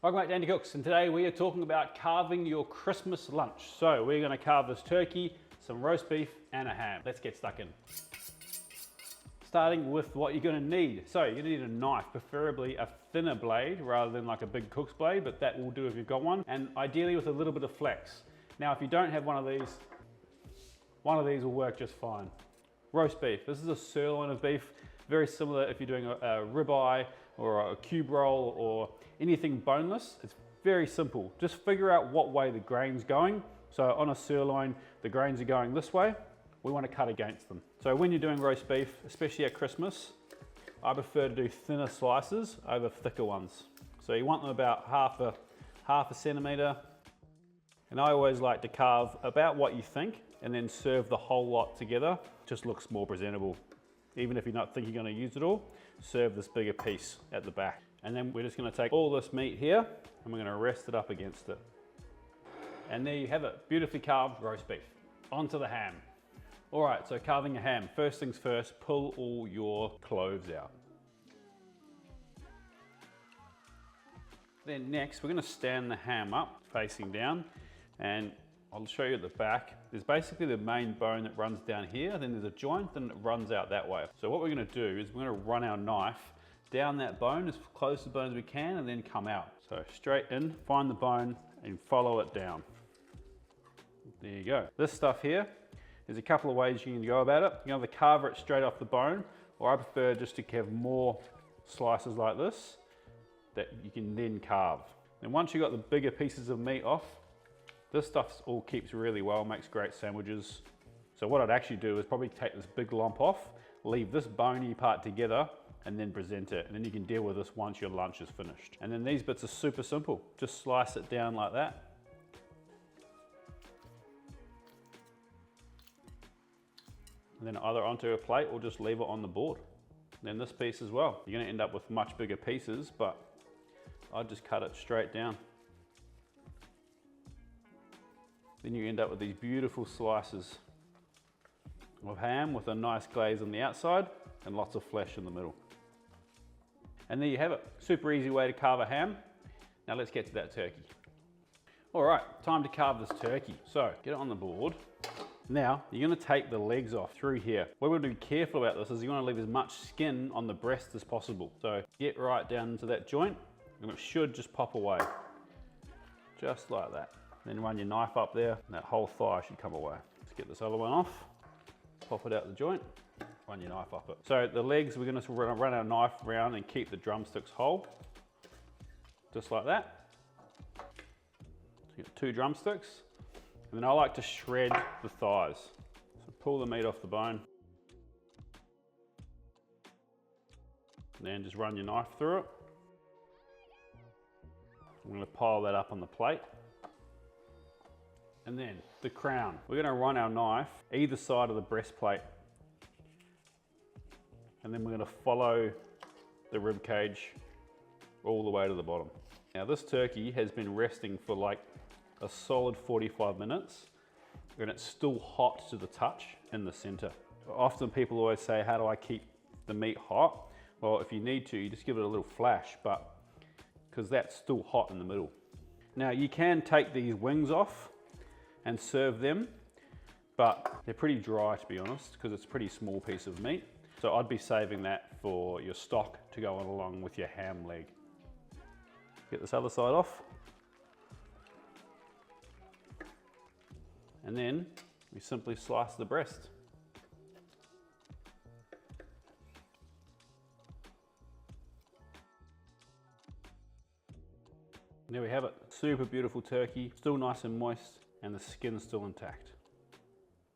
Welcome back to Andy Cooks, and today we are talking about carving your Christmas lunch. So we're going to carve this turkey, some roast beef and a ham. Let's get stuck in. Starting with what you're going to need. So you're going to need a knife, preferably a thinner blade rather than like a big cook's blade, but that will do if you've got one, and ideally with a little bit of flex. Now if you don't have one of these will work just fine. Roast beef. This is a sirloin of beef, very similar if you're doing a ribeye or a cube roll or anything boneless. It's very simple. Just figure out what way the grain's going. So on a sirloin, the grains are going this way. We want to cut against them. So when you're doing roast beef, especially at Christmas, I prefer to do thinner slices over thicker ones. So you want them about half a centimeter. And I always like to carve about what you think and then serve the whole lot together. Just looks more presentable. Even if you're not thinking you're going to use it all, serve this bigger piece at the back. And then we're just going to take all this meat here and we're going to rest it up against it. And there you have it, beautifully carved roast beef. Onto the ham. All right, so carving a ham. First things first, pull all your cloves out. Then next, we're going to stand the ham up, facing down, and I'll show you at the back. There's basically the main bone that runs down here, then there's a joint, then it runs out that way. So what we're going to do is we're going to run our knife down that bone as close to the bone as we can and then come out. So straight in, find the bone and follow it down. There you go. This stuff here, there's a couple of ways you can go about it. You can either carve it straight off the bone, or I prefer just to have more slices like this that you can then carve. And once you've got the bigger pieces of meat off, this stuff all keeps really well, makes great sandwiches. So what I'd actually do is probably take this big lump off, leave this bony part together, and then present it. And then you can deal with this once your lunch is finished. And then these bits are super simple. Just slice it down like that. And then either onto a plate or just leave it on the board. And then this piece as well. You're gonna end up with much bigger pieces, but I'd just cut it straight down. Then you end up with these beautiful slices of ham with a nice glaze on the outside and lots of flesh in the middle. And there you have it. Super easy way to carve a ham. Now let's get to that turkey. All right, time to carve this turkey. So get it on the board. Now you're going to take the legs off through here. What we're going to be careful about this is you want to leave as much skin on the breast as possible. So get right down into that joint and it should just pop away. Just like that. Then run your knife up there and that whole thigh should come away. Let's get this other one off. Pop it out the joint. Run your knife up it. So the legs, we're going to run our knife around and keep the drumsticks whole. Just like that. So you get 2 drumsticks. And then I like to shred the thighs. So pull the meat off the bone. And then just run your knife through it. I'm going to pile that up on the plate. And then the crown. We're going to run our knife either side of the breastplate. And then we're going to follow the rib cage all the way to the bottom. Now this turkey has been resting for like a solid 45 minutes and it's still hot to the touch in the center. Often people always say, how do I keep the meat hot? Well, if you need to, you just give it a little flash, but because that's still hot in the middle. Now you can take these wings off and serve them, but they're pretty dry to be honest, because it's a pretty small piece of meat. So I'd be saving that for your stock to go on along with your ham leg. Get this other side off. And then we simply slice the breast. And there we have it. Super beautiful turkey, still nice and moist, and the skin's still intact.